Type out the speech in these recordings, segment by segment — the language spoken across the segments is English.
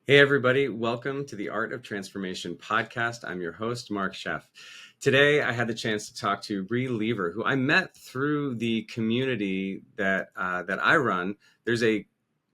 Hey, everybody. Welcome to the Art of Transformation podcast. I'm your host, Mark Sheff. Today, I had the chance to talk to Bri Leever, who I met through the community that I run. There's a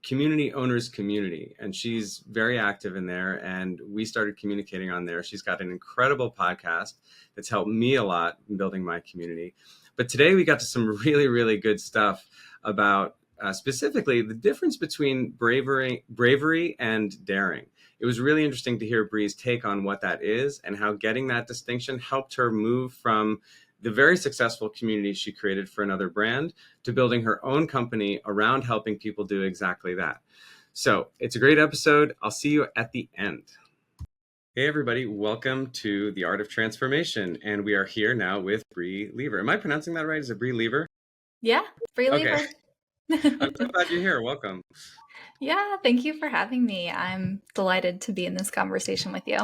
community owners community, and she's very active in there, and we started communicating on there. She's got an incredible podcast that's helped me a lot in building my community. But today, we got to some really, really good stuff about specifically the difference between bravery and daring. It was really interesting to hear Bri's take on what that is and how getting that distinction helped her move from the very successful community she created for another brand to building her own company around helping people do exactly that. So it's a great episode. I'll see you at the end. Hey, everybody. Welcome to the Art of Transformation. And we are here now with Bri Leever. Am I pronouncing that right? Is it Bri Leever? Yeah, Bri Leever. Okay. I'm so glad you're here. Welcome. Yeah, thank you for having me. I'm delighted to be in this conversation with you.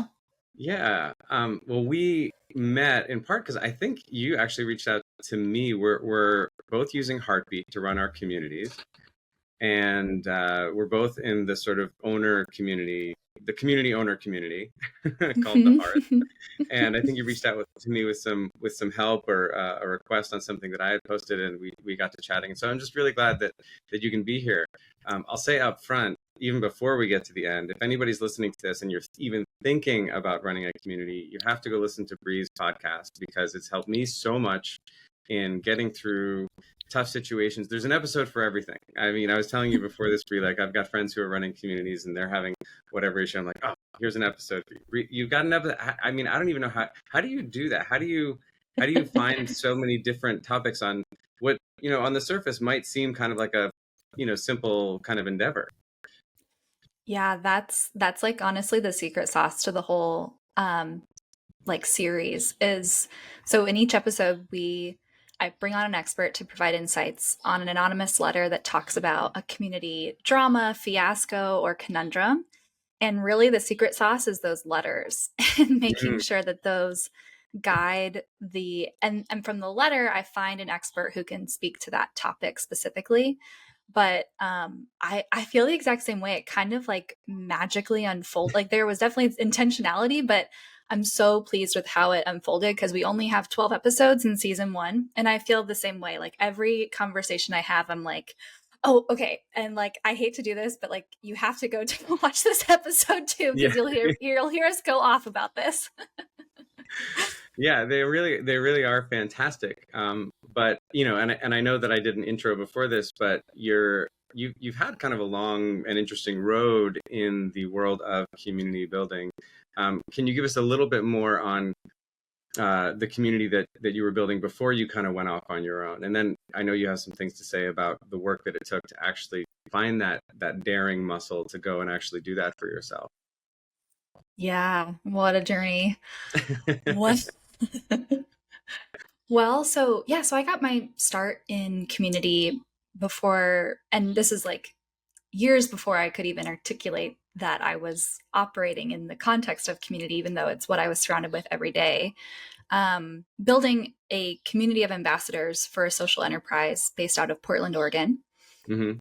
Yeah. Well, we met in part because I think you actually reached out to me. We're both using Heartbeat to run our communities, and we're both in the sort of owner community, the community owner community called the Hearth. And I think you reached out to me with some help or a request on something that I had posted, and we got to chatting. And so I'm just really glad that you can be here. I'll say up front, even before we get to the end, if anybody's listening to this and you're even thinking about running a community, you have to go listen to Bri's podcast because it's helped me so much in getting through tough situations. There's an episode for everything. I mean, I was telling you before this, Bri, like I've got friends who are running communities and they're having whatever issue. I'm like, oh, here's an episode for you. Bri, you've got an episode. I mean, I don't even know how do you do that? How do you find so many different topics on what, on the surface might seem kind of like a, simple kind of endeavor? Yeah, that's like honestly the secret sauce to the whole like series is so in each episode I bring on an expert to provide insights on an anonymous letter that talks about a community drama, fiasco, or conundrum. And really the secret sauce is those letters and making sure that those guide and from the letter I find an expert who can speak to that topic specifically. But I feel the exact same way. It kind of like magically unfolded. Like there was definitely intentionality, but I'm so pleased with how it unfolded because we only have 12 episodes in season 1. And I feel the same way. Like every conversation I have, I'm like, oh, okay. And like, I hate to do this, but like, you have to go to watch this episode too, because you'll hear us go off about this. Yeah, they really are fantastic. But and I know that I did an intro before this, but you've had kind of a long and interesting road in the world of community building. Can you give us a little bit more on the community that you were building before you kind of went off on your own? And then I know you have some things to say about the work that it took to actually find that daring muscle to go and actually do that for yourself. Yeah, what a journey. What? Well, so I got my start in community before, and this is like years before I could even articulate that I was operating in the context of community, even though it's what I was surrounded with every day. Building a community of ambassadors for a social enterprise based out of Portland, Oregon. Mm-hmm.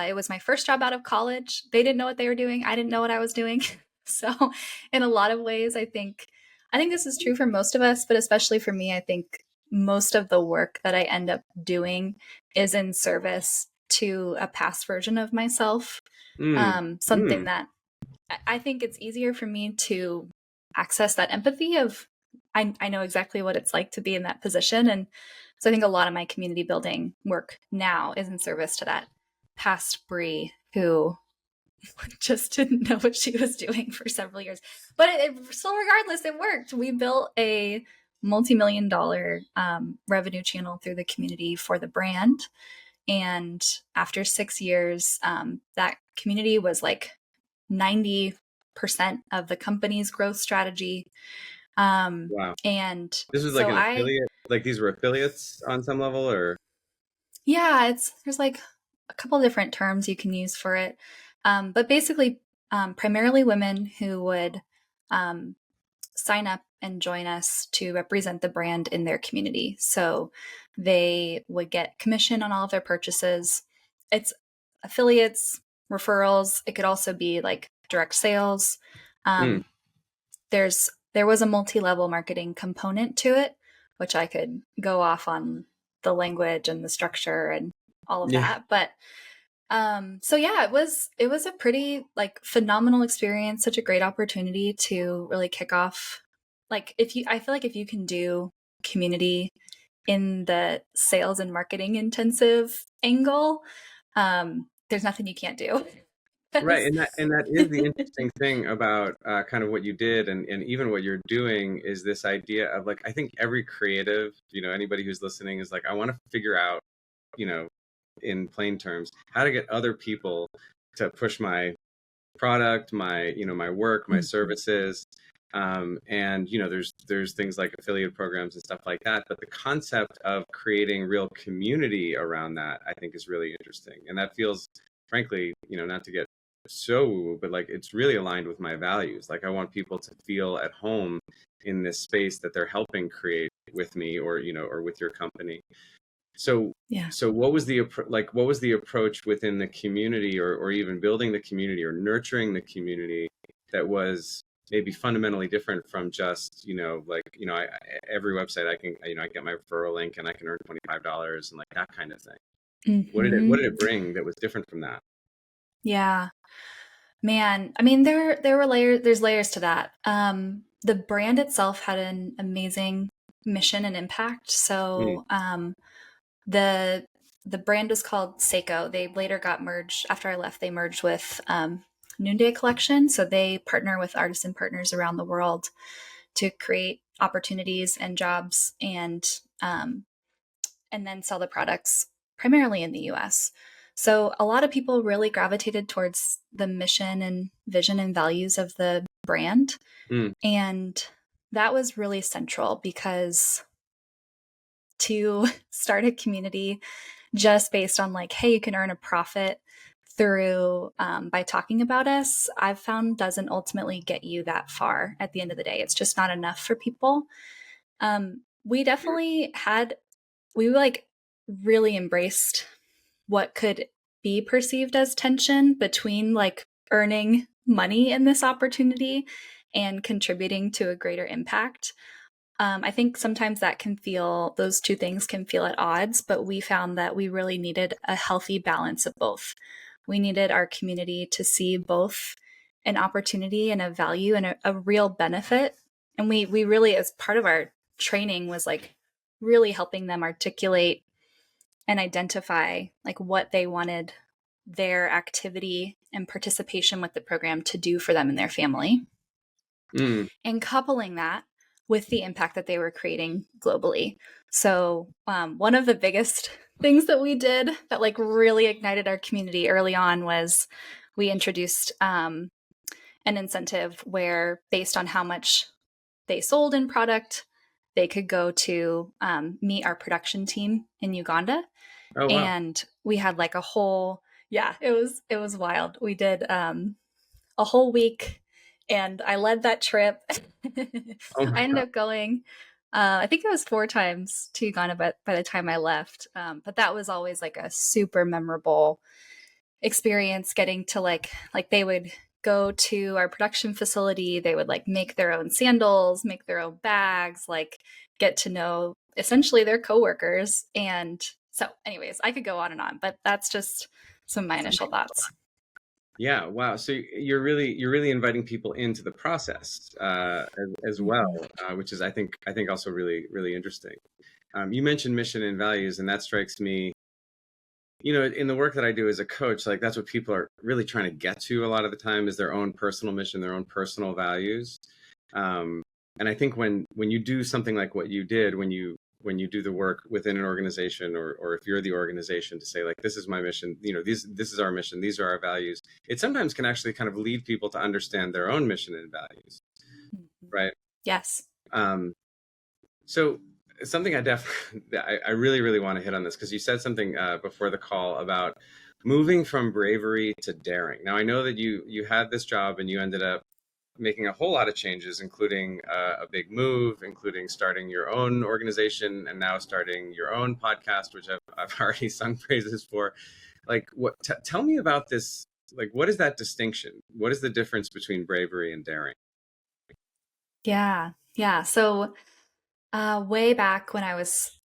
It was my first job out of college. They didn't know what they were doing. I didn't know what I was doing. So in a lot of ways, I think this is true for most of us, but especially for me, I think most of the work that I end up doing is in service to a past version of myself. Something that I think it's easier for me to access that empathy of, I know exactly what it's like to be in that position. And so I think a lot of my community building work now is in service to that past Bri who just didn't know what she was doing for several years. But still, regardless, it worked. We built a multi-million-dollar revenue channel through the community for the brand. And after 6 years, that community was like 90% of the company's growth strategy. Wow. And this was like an affiliate, like these were affiliates on some level, or? Yeah, there's like a couple different terms you can use for it. But basically, primarily women who would sign up and join us to represent the brand in their community. So they would get commission on all of their purchases. It's affiliates, referrals. It could also be like direct sales. Mm. There was a multi-level marketing component to it, which I could go off on the language and the structure and all of Yeah. that. But so yeah, it was a pretty like phenomenal experience, such a great opportunity to really kick off. Like if you I feel like if you can do community in the sales and marketing intensive angle, there's nothing you can't do. Right, 'Cause- and that is the interesting thing about kind of what you did, and even what you're doing is this idea of like I think every creative, anybody who's listening is like I want to figure out, you know, in plain terms, how to get other people to push my product, my work, my Mhm. services. And there's things like affiliate programs and stuff like that. But the concept of creating real community around that, I think, is really interesting. And that feels, frankly, not to get so woo, but like it's really aligned with my values. Like I want people to feel at home in this space that they're helping create with me, or with your company. So, Yeah. what was what was the approach within the community, or even building the community or nurturing the community that was maybe fundamentally different from just, every website I can, I get my referral link and I can earn $25 and like that kind of thing. What Hmm. did it bring that was different from that? Yeah. Man, I mean there were layers there's layers to that. The brand itself had an amazing mission and impact. Mm, So the the brand was called Seiko. They later got merged after I left. They merged with Noonday Collection. So they partner with artisan partners around the world to create opportunities and jobs um, and then sell the products primarily in the US. So a lot of people really gravitated towards the mission and vision and values of the brand. mm, And that was really central because to start a community just based on like, hey, you can earn a profit through by talking about us, I've found doesn't ultimately get you that far at the end of the day. It's just not enough for people. We definitely had, we like really embraced what could be perceived as tension between like earning money in this opportunity and contributing to a greater impact. I think sometimes that can feel, those two things can feel at odds, but we found that we really needed a healthy balance of both. We needed our community to see both an opportunity and a value and a real benefit. And we really, as part of our training, was like really helping them articulate and identify like what they wanted their activity and participation with the program to do for them and their family, mm. and coupling that with the impact that they were creating globally. So one of the biggest things that we did that like really ignited our community early on was we introduced an incentive where based on how much they sold in product, they could go to meet our production team in Uganda. Oh, wow. And we had like a whole, yeah, it was wild. We did a whole week and I led that trip. Oh I my ended God. up going, I think it was 4 times to Uganda by the time I left. But that was always like a super memorable experience getting to like they would go to our production facility, they would like make their own sandals, make their own bags, like get to know essentially their coworkers. And so anyways, I could go on and on, but that's just some of my initial thoughts. Yeah, wow. So you're really inviting people into the process, as well, Mhm. which is I think also really really interesting. You mentioned mission and values, and that strikes me. In the work that I do as a coach, like that's what people are really trying to get to a lot of the time is their own personal mission, their own personal values. Um, and I think when you do something like what you did, when you do the work within an organization, or if you're the organization to say like this is my mission, this is our mission, these are our values, it sometimes can actually kind of lead people to understand their own mission and values, Mhm. right? Yes. Um, so something I really really want to hit on this because you said something before the call about moving from bravery to daring. Now I know that you had this job and you ended up making a whole lot of changes, including a big move, including starting your own organization and now starting your own podcast, which I've already sung praises for. Like, tell me about like, what is that distinction? What is the difference between bravery and daring? Yeah. Yeah. So, way back when I was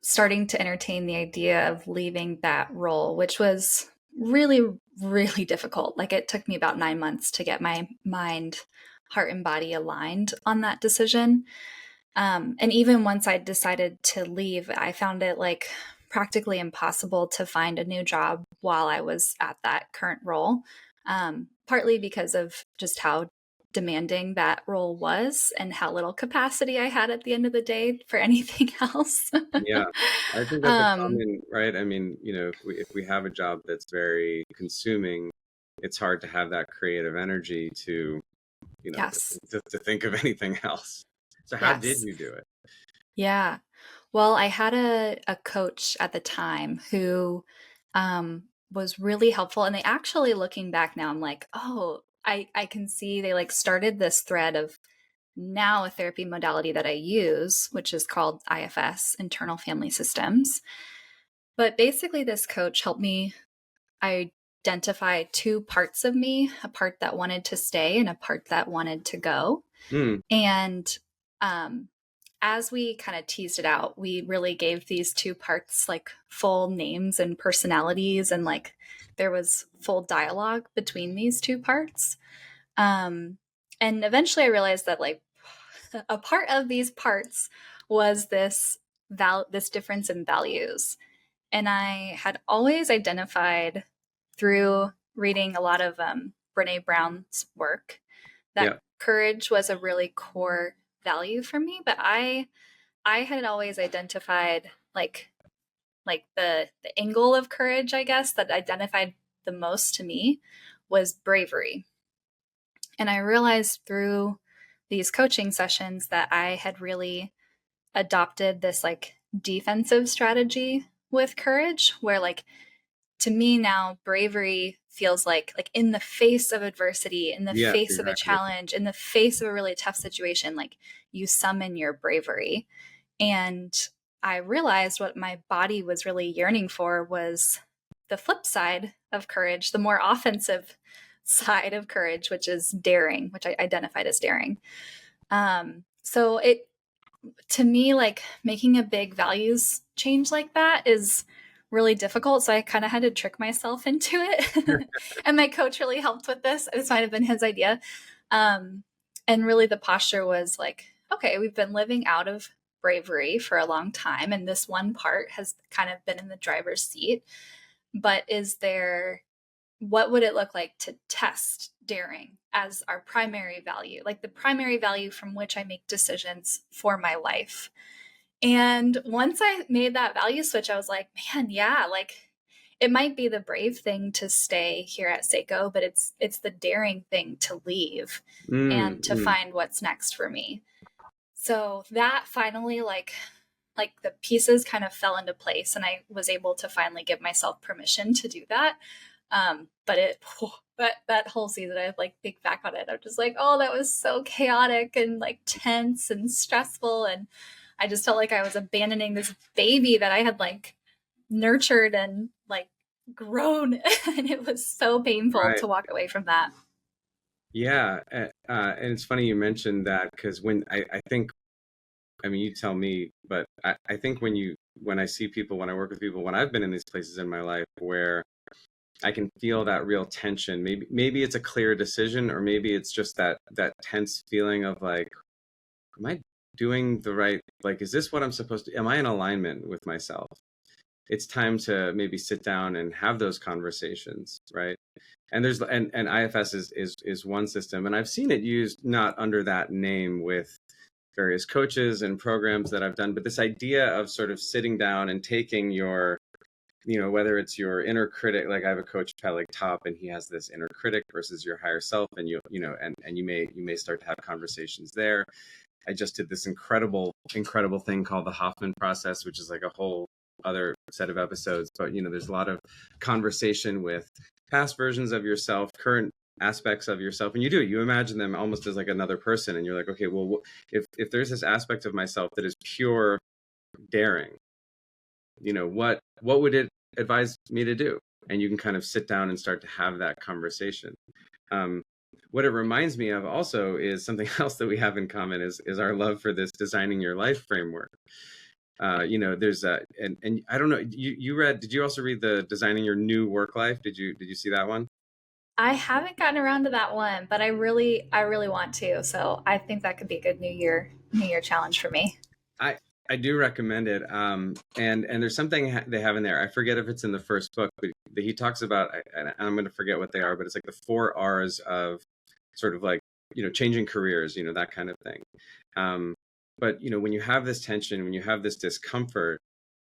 starting to entertain the idea of leaving that role, which was really, really difficult. Like it took me about 9 months to get my mind, heart, and body aligned on that decision. And even once I decided to leave, I found it like practically impossible to find a new job while I was at that current role, partly because of just how demanding that role was and how little capacity I had at the end of the day for anything else. Yeah, I think that's a um, common, right? I mean, if we have a job that's very consuming, it's hard to have that creative energy to, yes, to think of anything else. So how did yes. you do it? Yeah. Well, I had a coach at the time who was really helpful. And they actually, looking back now, I'm like, oh, I can see they like started this thread of now a therapy modality that I use, which is called IFS, internal family systems. But basically, this coach helped me identify two parts of me, a part that wanted to stay and a part that wanted to go. Hmm. And um, as we kind of teased it out, we really gave these two parts like full names and personalities, and like there was full dialogue between these two parts. Um, and eventually I realized that like a part of these parts was this difference in values. And I had always identified through reading a lot of Brene Brown's work that Yeah. courage was a really core value for me, but I had always identified like the angle of courage, I guess, that identified the most to me was bravery. And I realized through these coaching sessions that I had really adopted this like defensive strategy with courage, where like to me now bravery feels like in the face of adversity, in the Yes, face of a exactly. challenge, in the face of a really tough situation, like you summon your bravery. And I realized what my body was really yearning for was the flip side of courage, the more offensive side of courage, which is daring, which I identified as daring. So it, to me, like making a big values change like that is really difficult. So I kind of had to trick myself into it. And my coach really helped with this. This might have been his idea. Um, and really, the posture was like, okay, we've been living out of bravery for a long time. And this one part has kind of been in the driver's seat. But is there, what would it look like to test daring as our primary value, like the primary value from which I make decisions for my life? And once I made that value switch, I was like, man, yeah, like it might be the brave thing to stay here at Seiko, but it's the daring thing to leave Mm, and to mm. find what's next for me. So that finally like the pieces kind of fell into place and I was able to finally give myself permission to do that. But it that whole season I like think back on it, I'm just like, oh, that was so chaotic and like tense and stressful, and I just felt like I was abandoning this baby that I had like nurtured and like grown. And it was so painful Right. to walk away from that. Yeah. And it's funny you mentioned that because when I think, I mean, you tell me, but I think when I see people, when I work with people, when I've been in these places in my life where I can feel that real tension, maybe it's a clear decision, or maybe it's just that tense feeling of like, am I doing the right, like, is this what I'm supposed to, am I in alignment with myself? It's time to maybe sit down and have those conversations, right? And IFS is one system, and I've seen it used not under that name with various coaches and programs that I've done, but this idea of sort of sitting down and taking your, whether it's your inner critic, like I have a coach, Peleg Top, and he has this inner critic versus your higher self, and and you may start to have conversations there. I just did this incredible thing called the Hoffman process, which is like a whole other set of episodes. But there's a lot of conversation with past versions of yourself, current aspects of yourself, and you imagine them almost as like another person, and you're like, okay, well, if there's this aspect of myself that is pure daring, what would it advise me to do? And you can kind of sit down and start to have that conversation. Um, what it reminds me of also is something else that we have in common is our love for this designing your life framework. There's a and I don't know, you read, did you also read the Designing Your New Work Life? Did you see that one? I haven't gotten around to that one, but I really want to. So I think that could be a good New Year challenge for me. I do recommend it. And there's something they have in there. I forget if it's in the first book, but he talks about, and I'm going to forget what they are, but it's like the 4 R's of sort of like, changing careers, that kind of thing. Um, but when you have this tension, when you have this discomfort,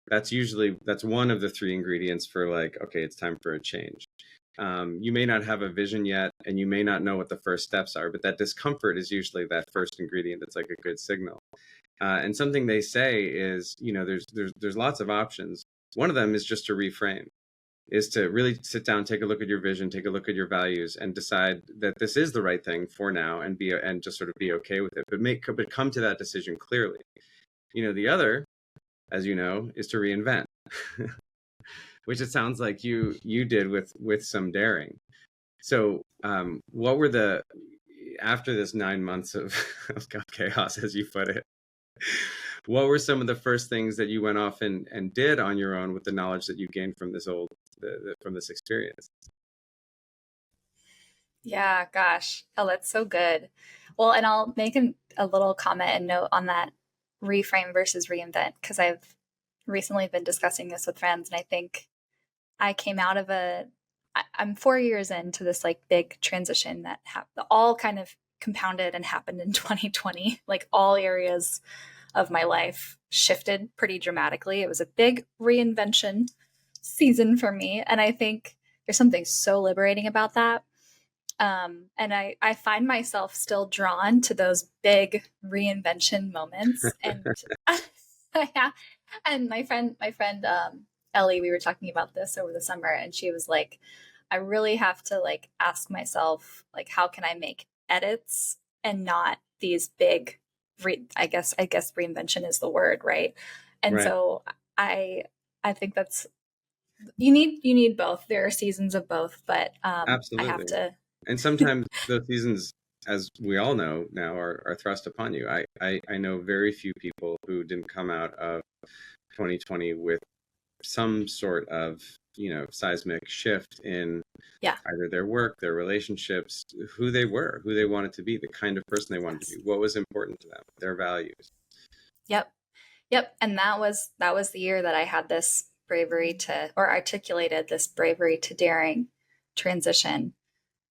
that's one of the three ingredients for like, okay, it's time for a change. You may not have a vision yet, and you may not know what the first steps are, but that discomfort is usually that first ingredient that's like a good signal. And something they say is, there's lots of options. One of them is just to reframe, is to really sit down, take a look at your vision, take a look at your values, and decide that this is the right thing for now, and just sort of be okay with it. But come to that decision clearly. The other, as you know, is to reinvent, which it sounds like you did with some daring. So, what were the after this 9 months of chaos, as you put it? What were some of the first things that you went off and did on your own with the knowledge that you gained from from this experience? Yeah, gosh. Oh, that's so good. Well, and I'll make a little comment and note on that reframe versus reinvent, because I've recently been discussing this with friends, and I think I came out of I'm 4 years into this like big transition that all kind of compounded and happened in 2020. Like all areas of my life shifted pretty dramatically. It was a big reinvention season for me. And I think there's something so liberating about that. And I find myself still drawn to those big reinvention moments. And yeah, and my friend Ellie, we were talking about this over the summer, and she was like, I really have to like ask myself, like, how can I make edits and not these big I guess reinvention is the word, right? And Right. so I I think that's you need both. There are seasons of both, but I have Absolutely. to. And sometimes those seasons, as we all know now, are thrust upon you. I know very few people who didn't come out of 2020 with some sort of, seismic shift in Yeah. either their work, their relationships, who they were, who they wanted to be, the kind of person they wanted to Yes. be, what was important to them, their values. Yep. Yep. And that was the year that I had this bravery to, or articulated this bravery to daring transition.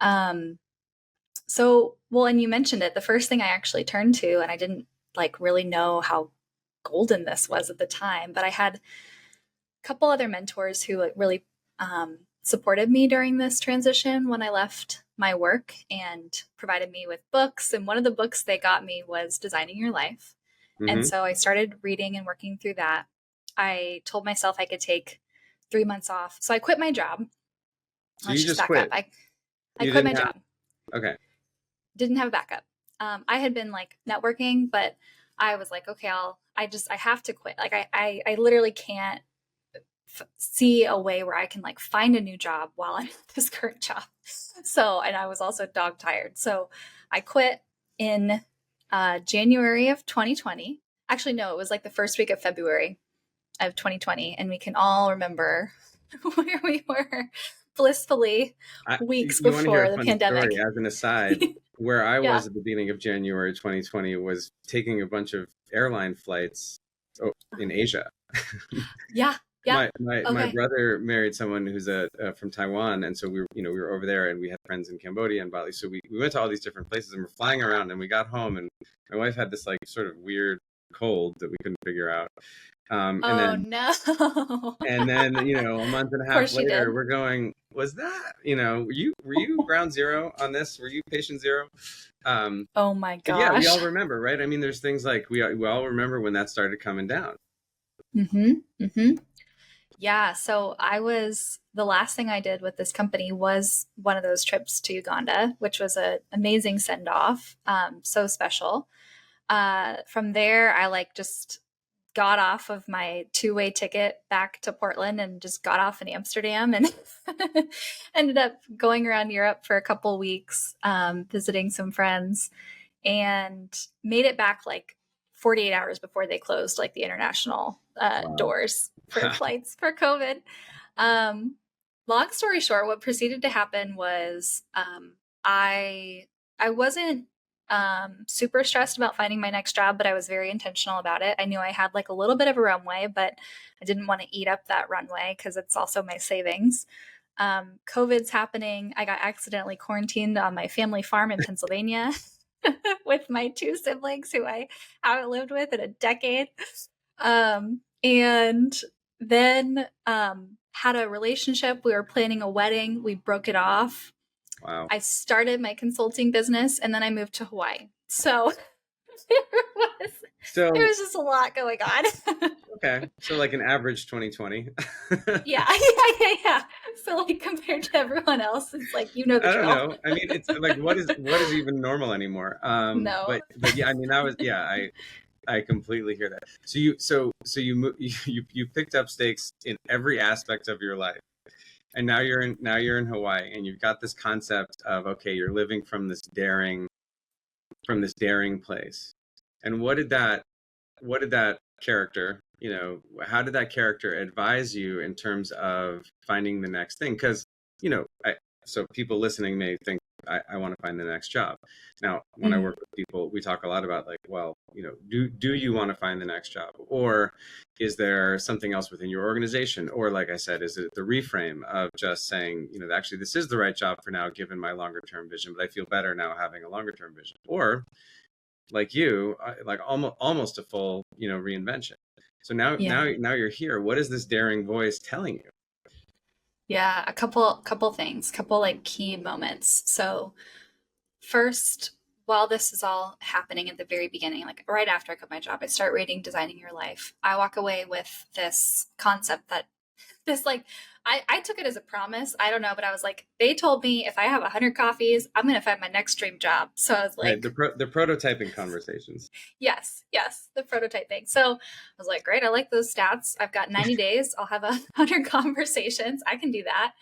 Um, so, well, and you mentioned it, the first thing I actually turned to, and I didn't like really know how golden this was at the time, but I had a couple other mentors who like really supported me during this transition when I left my work and provided me with books. And one of the books they got me was Designing Your Life. And Hmm. so I started reading and working through that. I told myself I could take 3 months off. So I quit my job. So Let's you just just back up. quit. I You quit my didn't have, job. okay. Didn't have a backup. I had been like networking, but I was like, okay, I have to quit. Like I literally can't see a way where I can like find a new job while I'm at this current job. So, and I was also dog tired. So I quit in January of 2020. Actually, no, it was like the first week of February of 2020. And we can all remember where we were blissfully weeks You want to hear before a the funny story pandemic. as an aside? Where I Yeah. was at the beginning of January 2020 was taking a bunch of airline flights, in Asia. Yeah. Yeah. My Okay. brother married someone who's from Taiwan, and so we were over there, and we had friends in Cambodia and Bali. So we went to all these different places, and we're flying around, and we got home, and my wife had this like sort of weird cold that we couldn't figure out. And Oh then no. Of a month and a half course she later, did. we're going, was that, were you ground zero on this? Were you patient zero? Um, Oh my but yeah, we gosh. all remember, right? I mean, there's things like we all remember when that started coming down. Mm-hmm. Mm-hmm. Yeah. So the last thing I did with this company was one of those trips to Uganda, which was an amazing send off. So special. From there, I like just got off of my two-way ticket back to Portland and just got off in Amsterdam and ended up going around Europe for a couple weeks, visiting some friends, and made it back like 48 hours before they closed like the international Wow. doors for flights for COVID. Um, Long story short, what proceeded to happen was I I wasn't super stressed about finding my next job, but I was very intentional about it. I knew I had like a little bit of a runway, but I didn't want to eat up that runway because it's also my savings. COVID's happening. I got accidentally quarantined on my family farm in Pennsylvania with my two siblings who I haven't lived with in a decade. And then had a relationship. We were planning a wedding. We broke it off. Wow. I started my consulting business and then I moved to Hawaii. So there was, So, there was just a lot going on. okay. So like an average 2020. Yeah. Yeah. So like compared to everyone else, it's like, you know the I don't drill. know. I mean, it's like what is even normal anymore? No. But yeah, I mean that was yeah, I completely hear that. So you picked up stakes in every aspect of your life. And now you're in Hawaii and you've got this concept of okay, you're living from this daring place. And what did that character, how did that character advise you in terms of finding the next thing? Because, so people listening may think, I want to find the next job. Now, when I Mm, work with people, we talk a lot about like, well, do you want to find the next job? Or is there something else within your organization? Or like I said, is it the reframe of just saying, actually, this is the right job for now, given my longer term vision, but I feel better now having a longer term vision. Or like you, like almost a full, reinvention. So now, yeah. now you're here. What is this daring voice telling you? Yeah. A couple things, couple like key moments. So first, while this is all happening at the very beginning, like right after I quit my job, I start reading Designing Your Life. I walk away with this concept that this like I took it as a promise. I don't know, but I was like, they told me if I have 100 coffees, I'm gonna find my next dream job. So I was Right, like, the prototyping conversations. yes, the prototype thing. So I was like, great, I like those stats. I've got 90 days. I'll have 100 conversations. I can do that.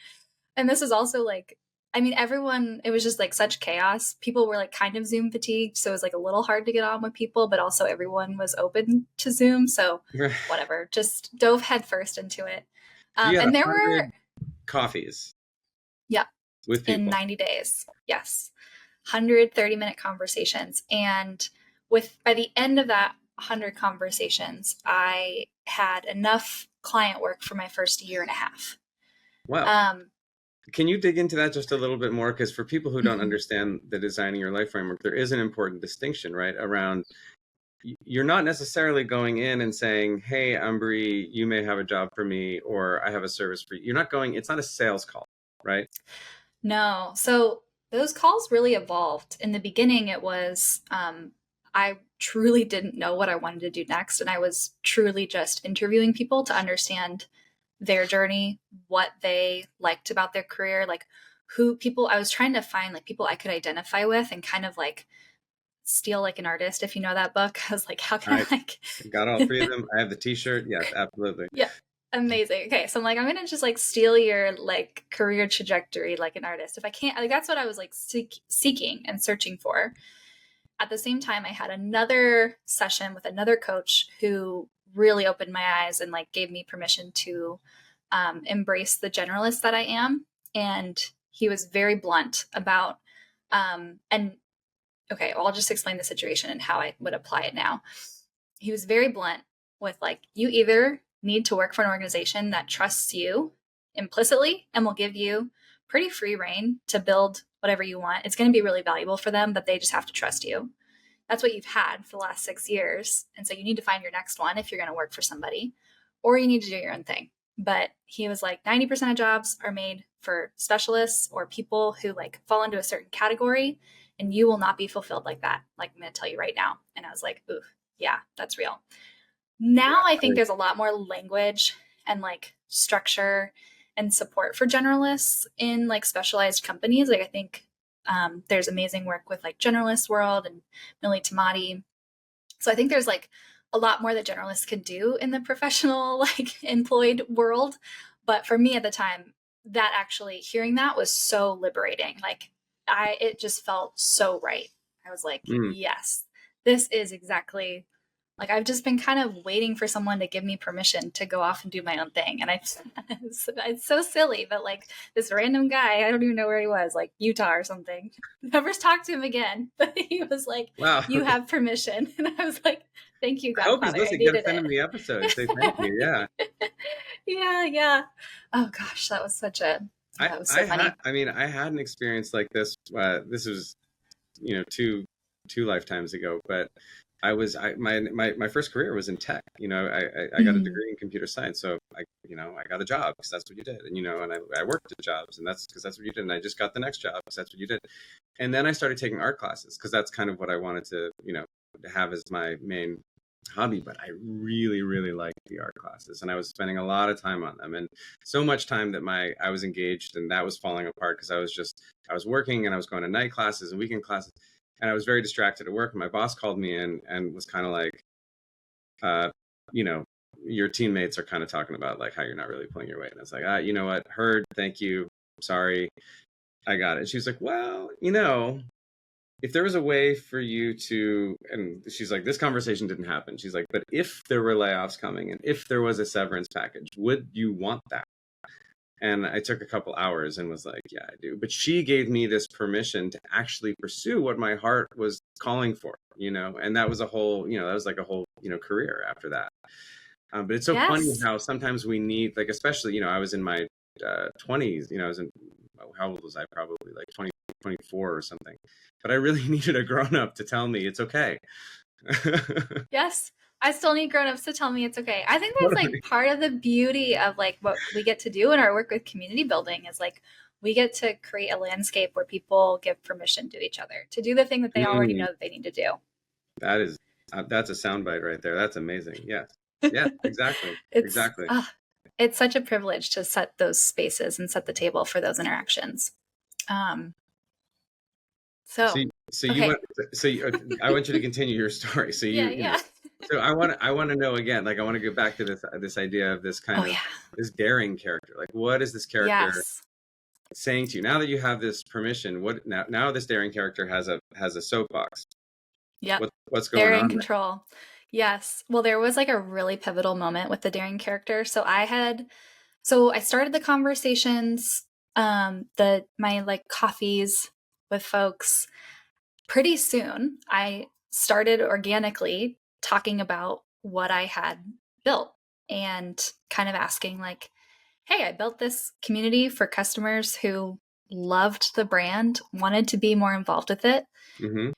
And this is also like, I mean, everyone, it was just like such chaos. People were like kind of Zoom fatigued. So it was like a little hard to get on with people, but also everyone was open to Zoom. So So whatever, just dove headfirst into it. you had And a there were, hundred coffees yeah, with in people. 90 days. Yes. 130-minute conversations. And with by the end of that 100 conversations, I had enough client work for my first year and a half. Wow. Um, Can you dig into that just a little bit more? Because for people who don't mhm. understand the Designing Your Life framework, there is an important distinction, right? Around you're not necessarily going in and saying, "Hey, I'm Bri, you may have a job for me, or I have a service for you." You're not going. It's not a sales call, right? No. So those calls really evolved. In the beginning, it was I truly didn't know what I wanted to do next. And I was truly just interviewing people to understand their journey, what they liked about their career, like who people I was trying to find like people I could identify with and kind of like steal like an artist, if you know that book. I was like, how can I I like got all three of them. I have the T-shirt. Yes, absolutely. yeah, amazing. Okay, so I'm like, I'm gonna just like steal your like career trajectory like an artist. If I can't, like that's what I was like seeking and searching for. At the same time, I had another session with another coach who really opened my eyes and like gave me permission to embrace the generalist that I am. And he was very blunt about, and okay, well, I'll just explain the situation and how I would apply it now. He was very blunt with like, you either need to work for an organization that trusts you implicitly and will give you pretty free reign to build whatever you want. It's going to be really valuable for them, but they just have to trust you. That's what you've had for the last 6 years. And so you need to find your next one if you're going to work for somebody, or you need to do your own thing. But he was like, 90% of jobs are made for specialists or people who like fall into a certain category, and you will not be fulfilled like that. Like I'm going to tell you right now. And I was like, ooh, yeah, that's real. Now I think I- there's a lot more language and like structure and support for generalists in like specialized companies. Like I think there's amazing work with like Generalist World and Millie Tamati. So I think there's like a lot more that generalists can do in the professional, like employed world. But for me at the time, that actually hearing that was so liberating. Like it just felt so right. I was like, Mm. yes, this is exactly like I've just been kind of waiting for someone to give me permission to go off and do my own thing. And it's so silly, but like this random guy, I don't even know where he was, like Utah or something. Never talked to him again, but he was like, Wow. you have permission. And I was like, thank you, I hope he's Godfather. I listening. You got to needed send him the episode. Say thank you. Yeah. it. Yeah, yeah. Oh gosh, that was so funny. I had an experience like this. This was, two lifetimes ago, but my first career was in tech. I got a Mm. degree in computer science, so I got a job because that's what you did, and I worked at jobs, and that's because that's what you did, and I just got the next job because that's what you did, and then I started taking art classes because that's kind of what I wanted to have as my main hobby. But I really, really liked the art classes, and I was spending a lot of time on them, and so much time that I was engaged, and that was falling apart because I was working and I was going to night classes and weekend classes, and I was very distracted at work. And my boss called me in and was kind of like, uh, you know, your teammates are kind of talking about like how you're not really pulling your weight. And I was like, you know what? Heard, thank you. Sorry. I got it. She was like, well, if there was a way for you to, and she's like, this conversation didn't happen. She's like, but if there were layoffs coming and if there was a severance package, would you want that? And I took a couple hours and was like, yeah, I do. But she gave me this permission to actually pursue what my heart was calling for, and that was that was like a whole, career after that. But it's so funny Yes. how sometimes we need, like, especially, I was in my 20s, I was in, how old was I? Probably like 20, 24 or something. But I really needed a grown up to tell me it's okay. Yes. I still need grown-ups to tell me it's okay. I think that's like Totally. part of the beauty of like what we get to do in our work with community building is like we get to create a landscape where people give permission to each other to do the thing that they already Mm, know that they need to do. that is, that's a soundbite right there. That's amazing. Yes. Yes, exactly. it's Exactly. uh, it's such a privilege to set those spaces and set the table for those interactions. Um, So, so so you okay. want, so you, I want you to continue your story. So Yeah, yeah. so I want to know again, like, I want to go back to this idea of this kind Oh of yeah. this daring character. Like, what is this character Yes. saying to you now that you have this permission? What now this daring character has a soapbox. Yep. What's going They're in on there? control. Yes. Well, there was like a really pivotal moment with the daring character. So I started the conversations, my like coffees with folks pretty soon. I started organically talking about what I had built and kind of asking like, hey, I built this community for customers who loved the brand, wanted to be more involved with it. Mm-hmm.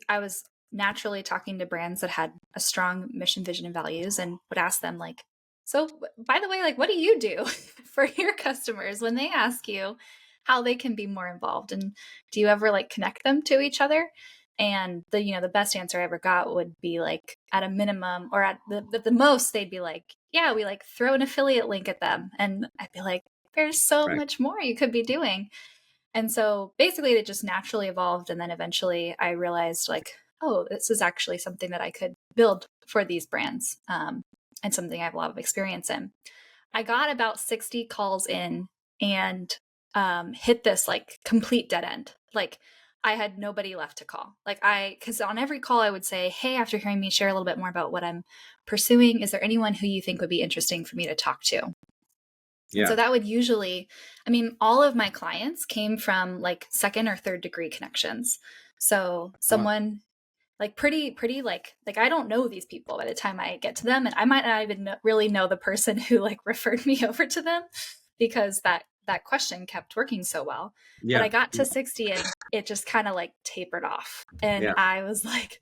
I was naturally talking to brands that had a strong mission, vision, and values, and would ask them like, so by the way, like, what do you do for your customers when they ask you how they can be more involved? And do you ever like connect them to each other? And the best answer I ever got would be like at a minimum or at the most, they'd be like, yeah, we like throw an affiliate link at them. And I'd be like, there's so Right. much more you could be doing. And so basically it just naturally evolved. And then eventually I realized like, oh, this is actually something that I could build for these brands, and something I have a lot of experience in. I got about 60 calls in and hit this like complete dead end. Like I had nobody left to call. Because on every call I would say, hey, after hearing me share a little bit more about what I'm pursuing, is there anyone who you think would be interesting for me to talk to? And so Yeah. that would usually, I mean, all of my clients came from like second or third degree connections. So Wow. someone like pretty like I don't know these people by the time I get to them, and I might not even really know the person who like referred me over to them because that question kept working so well. But I Yeah. got to 60 and it just kind of like tapered off. And Yeah. I was like,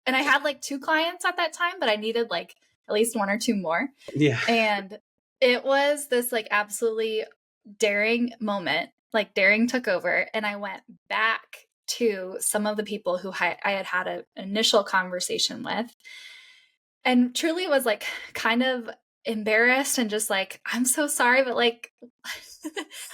and I had like two clients at that time, but I needed like at least one or two more. Yeah. And it was this like absolutely daring moment. Like daring took over, and I went back to some of the people who I had had an initial conversation with, and truly was like kind of embarrassed and just like, I'm so sorry, but like,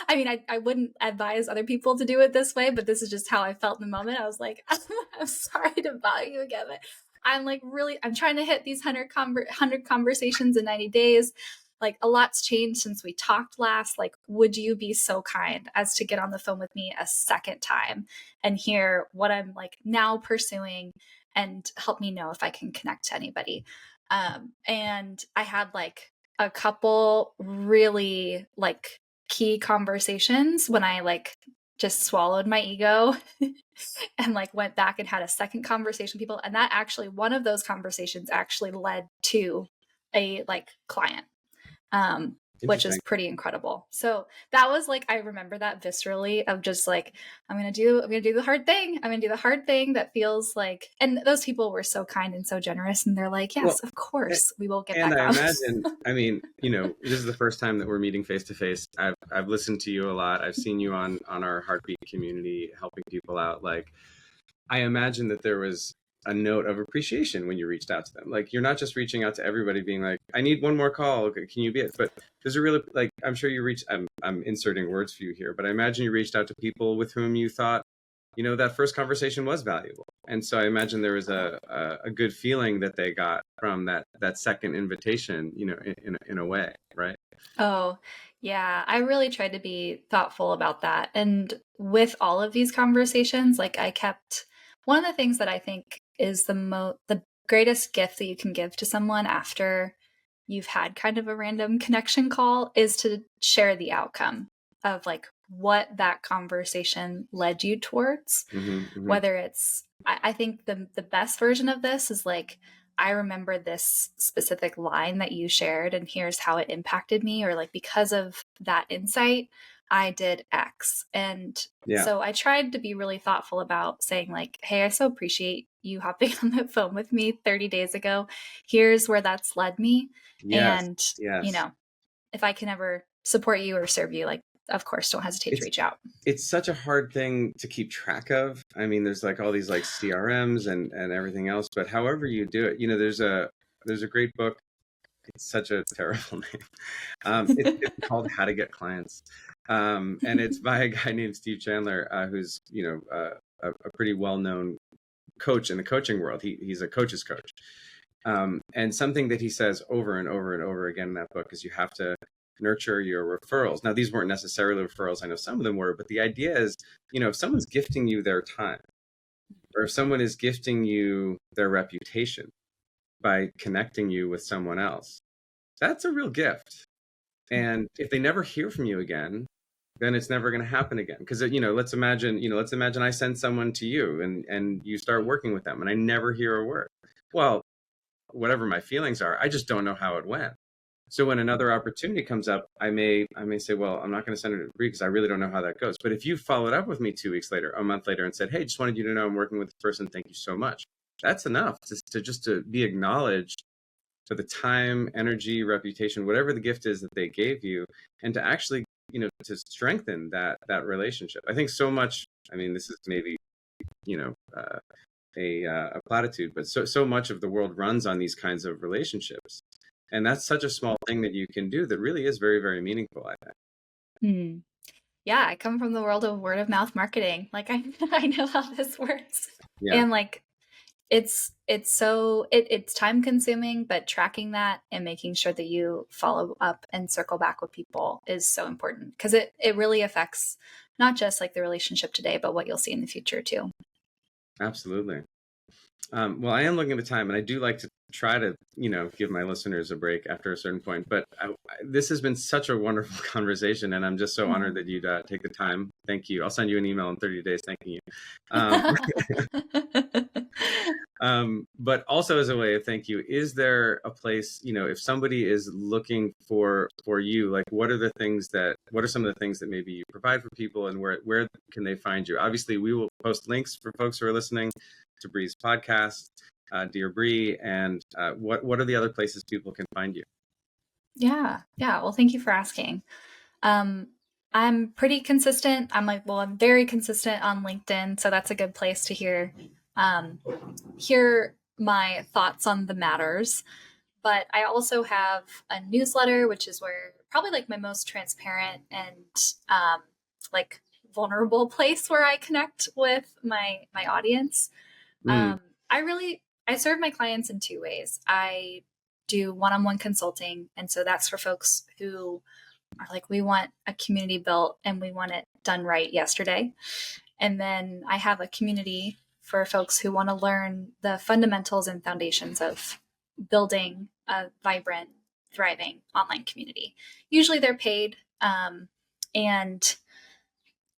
I mean, I wouldn't advise other people to do it this way, but this is just how I felt in the moment. I was like, I'm sorry to bother you again, but I'm like, really, I'm trying to hit these 100 conversations in 90 days. Like, a lot's changed since we talked last. Like, would you be so kind as to get on the phone with me a second time and hear what I'm like now pursuing and help me know if I can connect to anybody? And I had like a couple really like key conversations when I like just swallowed my ego and like went back and had a second conversation with people. And that actually, one of those conversations actually led to a like client, which is Interesting. pretty incredible. So that was like, I remember that viscerally of just like, I'm going to do the hard thing. I'm going to do the hard thing that feels like, and those people were so kind and so generous. And they're like, Well, yes, of course we will get and back I on. imagine, I mean, this is the first time that we're meeting face to face. I've listened to you a lot. I've seen you on our Heartbeat community helping people out. Like, I imagine that there was a note of appreciation when you reached out to them. Like, you're not just reaching out to everybody being like, I need one more call. Okay, can you be it? But there's a really, like, I'm sure you reached, I'm inserting words for you here, but I imagine you reached out to people with whom you thought, that first conversation was valuable. And so I imagine there was a good feeling that they got from that second invitation, in a way, right? Oh, yeah. I really tried to be thoughtful about that. And with all of these conversations, like I kept one of the things that I think is the greatest gift that you can give to someone after you've had kind of a random connection call is to share the outcome of like what that conversation led you towards. Hmm, hmm. Whether it's I think the best version of this is like, I remember this specific line that you shared, and here's how it impacted me, or like because of that insight, I did X. And Yeah. so I tried to be really thoughtful about saying, like, hey, I so appreciate you hopping on the phone with me 30 days ago. Here's where that's led me. Yes. And, Yes. if I can ever support you or serve you, like, of course, don't hesitate to It's reach out. it's such a hard thing to keep track of. I mean, there's like all these like CRMs and everything else, but however you do it, there's a great book. It's such a terrible name. It's called How to Get Clients, and it's by a guy named Steve Chandler, who's a pretty well known coach in the coaching world. He's a coach's coach, and something that he says over and over and over again in that book is you have to nurture your referrals. Now, these weren't necessarily referrals. I know some of them were, but the idea is, if someone's gifting you their time, or if someone is gifting you their reputation by connecting you with someone else, that's a real gift. And if they never hear from you again, then it's never going to happen again. Because let's imagine I send someone to you and you start working with them, and I never hear a word. Well, whatever my feelings are, I just don't know how it went. So when another opportunity comes up, I may say, well, I'm not going to send it to Bri because I really don't know how that goes. But if you followed up with me 2 weeks later, a month later, and said, hey, just wanted you to know I'm working with this person. Thank you so much. That's enough to be acknowledged for the time, energy, reputation, whatever the gift is that they gave you, and to actually, to strengthen that relationship. I think so much. I mean, this is maybe, a platitude, but so much of the world runs on these kinds of relationships, and that's such a small thing that you can do that really is very, very meaningful, I think. Hmm. Yeah, I come from the world of word of mouth marketing. Like, I know how this works. Yeah, And like, it's time consuming, but tracking that and making sure that you follow up and circle back with people is so important, because it really affects not just like the relationship today, but what you'll see in the future too. absolutely. Well, I am looking at the time, and I do like to try to, give my listeners a break after a certain point. But this has been such a wonderful conversation, and I'm just so honored that you'd take the time. Thank you. I'll send you an email in 30 days thanking you. Um, but also as a way of thank you, is there a place, if somebody is looking for you, like what are some of the things that maybe you provide for people, and where can they find you? Obviously, we will post links for folks who are listening to Bri's podcast, Dear Bri, and what are the other places people can find you? Yeah. Yeah. Well, thank you for asking. Um, I'm pretty consistent. I'm very consistent on LinkedIn, so that's a good place to um, hear my thoughts on the matters. But I also have a newsletter, which is where probably like my most transparent and like vulnerable place where I connect with my audience. Mm, I really I serve my clients in two ways. I do one-on-one consulting. And so that's for folks who are like, we want a community built and we want it done right yesterday. And then I have a community for folks who want to learn the fundamentals and foundations of building a vibrant, thriving online community. Usually they're paid. And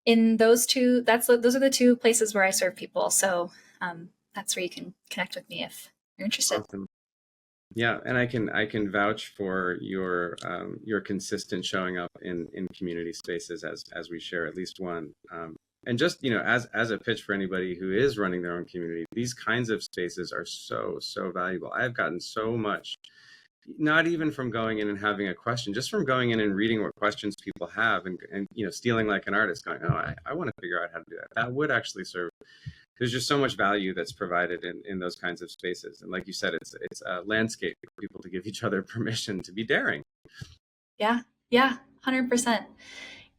in those two, those are the two places where I serve people. So that's where you can connect with me if you're interested. Awesome. Yeah, and I can vouch for your consistent showing up in community spaces as we share at least one. And just, as a pitch for anybody who is running their own community, these kinds of spaces are so valuable. I've gotten so much, not even from going in and having a question, just from going in and reading what questions people have and stealing like an artist, going, oh, I want to figure out how to do that. That would actually serve. There's just so much value that's provided in those kinds of spaces. And like you said, it's a landscape for people to give each other permission to be daring. Yeah, 100%.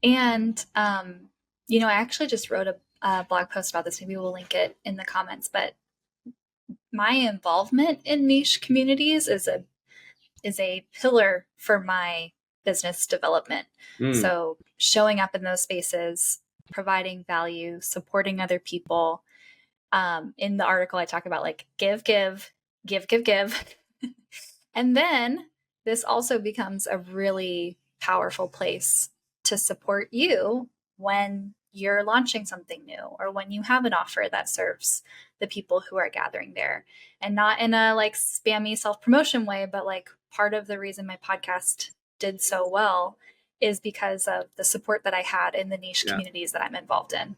And, I actually just wrote a blog post about this. Maybe we'll link it in the comments, but my involvement in niche communities is a pillar for my business development. So showing up in those spaces, providing value, supporting other people. In the article, I talk about like give. And then this also becomes a really powerful place to support you when you're launching something new or when you have an offer that serves the people who are gathering there, and not in a like spammy self-promotion way, but like part of the reason my podcast did so well is because of the support that I had in the niche communities that I'm involved in.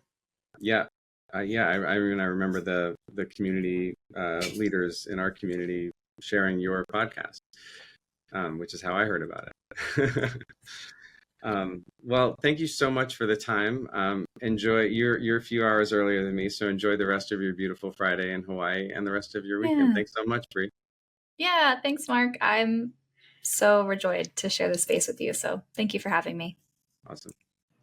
Yeah. I remember the community leaders in our community sharing your podcast, which is how I heard about it. Well, thank you so much for the time. Enjoy you're a few hours earlier than me, so enjoy the rest of your beautiful Friday in Hawaii and the rest of your weekend. Thanks so much, Bri. Yeah, thanks, Mark. I'm so overjoyed to share this space with you. So thank you for having me. Awesome.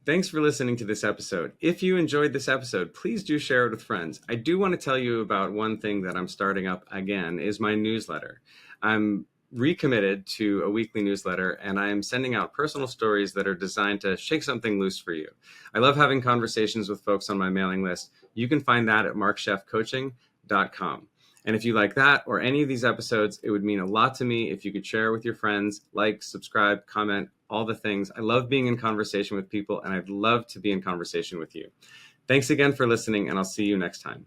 Thanks for listening to this episode. If you enjoyed this episode, please do share it with friends. I do want to tell you about one thing that I'm starting up again, is my newsletter. I'm recommitted to a weekly newsletter, and I am sending out personal stories that are designed to shake something loose for you. I love having conversations with folks on my mailing list. You can find that at markscheffcoaching.com. And if you like that or any of these episodes, it would mean a lot to me if you could share with your friends, like, subscribe, comment, all the things. I love being in conversation with people, and I'd love to be in conversation with you. Thanks again for listening, and I'll see you next time.